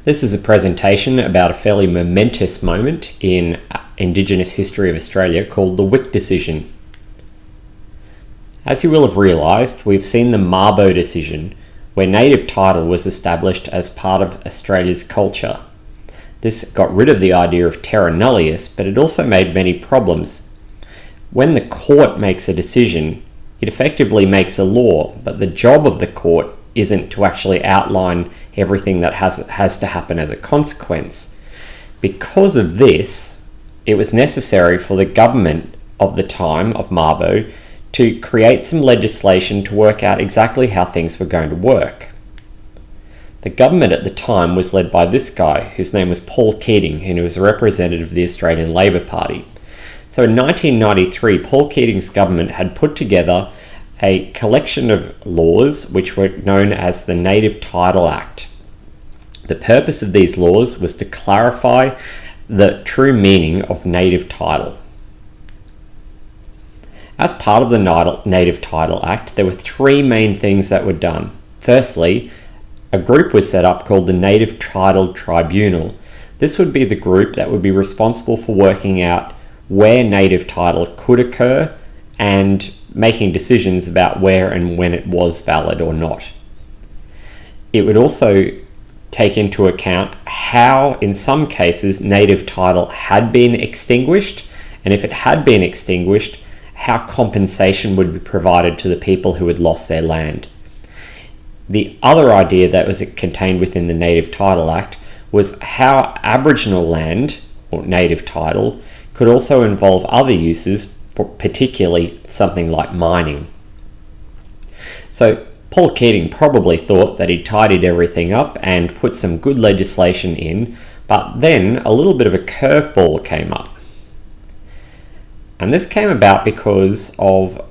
This is a presentation about a fairly momentous moment in Indigenous history of Australia called the Wick Decision. As you will have realised, we've seen the Mabo decision, where native title was established as part of Australia's culture. This got rid of the idea of terra nullius, but it also made many problems. When the court makes a decision, it effectively makes a law, but the job of the court isn't to actually outline everything that has to happen as a consequence. Because of this, it was necessary for the government of the time of Mabo to create some legislation to work out exactly how things were going to work. The government at the time was led by this guy, whose name was Paul Keating, and he was a representative of the Australian Labor Party. So in 1993, Paul Keating's government had put together a collection of laws which were known as the Native Title Act. The purpose of these laws was to clarify the true meaning of native title. As part of the Native Title Act, there were three main things that were done. Firstly, a group was set up called the Native Title Tribunal. This would be the group that would be responsible for working out where native title could occur and making decisions about where and when it was valid or not. It would also take into account how, in some cases, native title had been extinguished, and if it had been extinguished, how compensation would be provided to the people who had lost their land. The other idea that was contained within the Native Title Act was how Aboriginal land, or native title, could also involve other uses, for particularly something like mining. So Paul Keating probably thought that he tidied everything up and put some good legislation in, but then a little bit of a curveball came up. And this came about because of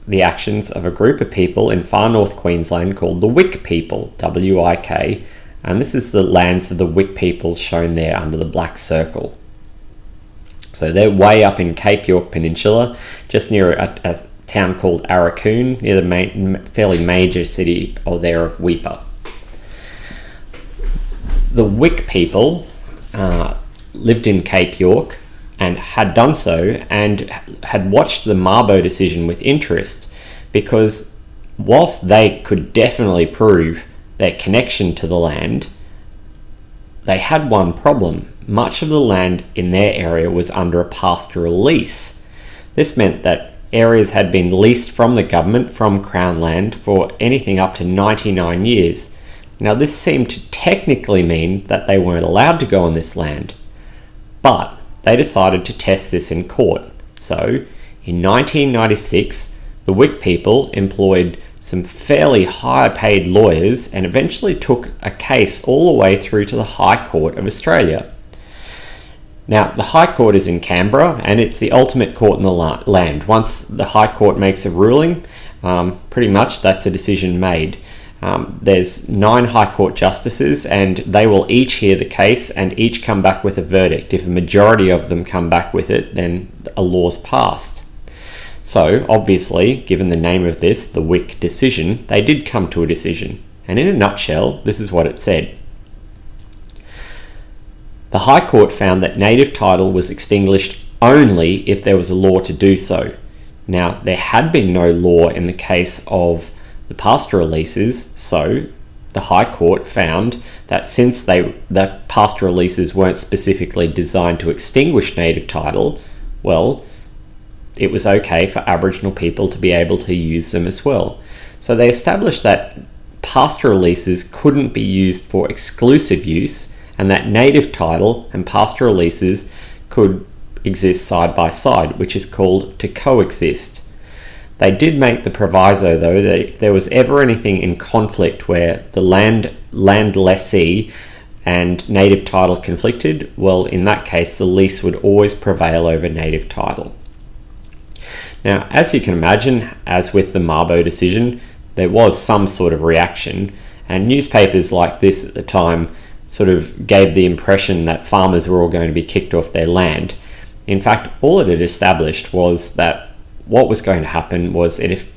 the actions of a group of people in far north Queensland called the Wick people, W-I-K, and this is the lands of the Wick people shown there under the black circle. So they're way up in Cape York Peninsula, just near a town called Arakoon, near the fairly major city there of Weipa. The Wick people lived in Cape York and had done so and had watched the Mabo decision with interest, because whilst they could definitely prove their connection to the land, they had one problem. Much of the land in their area was under a pastoral lease. This meant that areas had been leased from the government, from Crown land, for anything up to 99 years. Now this seemed to technically mean that they weren't allowed to go on this land, but they decided to test this in court. So in 1996, the Wick people employed some fairly high-paid lawyers and eventually took a case all the way through to the High Court of Australia. Now, the High Court is in Canberra, and it's the ultimate court in the land. Once the High Court makes a ruling, pretty much that's a decision made. There's 9 High Court justices, and they will each hear the case and each come back with a verdict. If a majority of them come back with it, then a law's passed. So, obviously, given the name of this, the Wick decision, they did come to a decision. And in a nutshell, this is what it said. The High Court found that native title was extinguished only if there was a law to do so. Now, there had been no law in the case of the pastoral leases, so the High Court found that since the pastoral leases weren't specifically designed to extinguish native title, well, it was okay for Aboriginal people to be able to use them as well. So they established that pastoral leases couldn't be used for exclusive use, and that native title and pastoral leases could exist side by side, which is called to coexist. They did make the proviso, though, that if there was ever anything in conflict where the land lessee and native title conflicted, well, in that case, the lease would always prevail over native title. Now, as you can imagine, as with the Mabo decision, there was some sort of reaction, and newspapers like this at the time sort of gave the impression that farmers were all going to be kicked off their land. In fact, all it had established was that what was going to happen was that if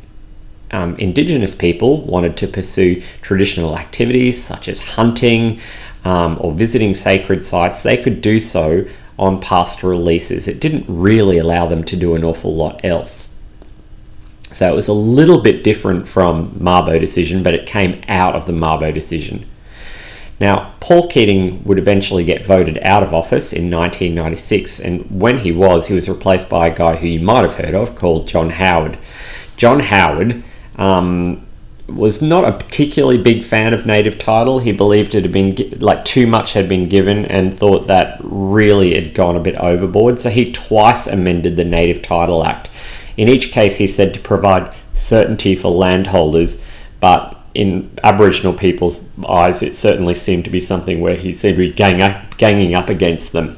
Indigenous people wanted to pursue traditional activities such as hunting, or visiting sacred sites, they could do so on pastoral leases. It didn't really allow them to do an awful lot else. So it was a little bit different from Mabo decision, but it came out of the Mabo decision. Now, Paul Keating would eventually get voted out of office in 1996, and when he was replaced by a guy who you might have heard of called John Howard. John Howard was not a particularly big fan of native title. He believed it had been too much had been given and thought that really had gone a bit overboard. So he twice amended the Native Title Act. In each case, he said to provide certainty for landholders, but in Aboriginal people's eyes, it certainly seemed to be something where he seemed to be ganging up against them.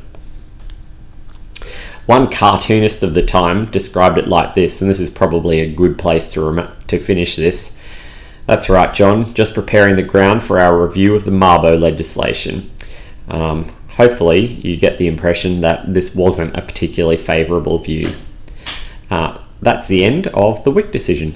One cartoonist of the time described it like this, and this is probably a good place to finish this. That's right, John, just preparing the ground for our review of the Mabo legislation. Hopefully you get the impression that this wasn't a particularly favourable view. That's the end of the Wick decision.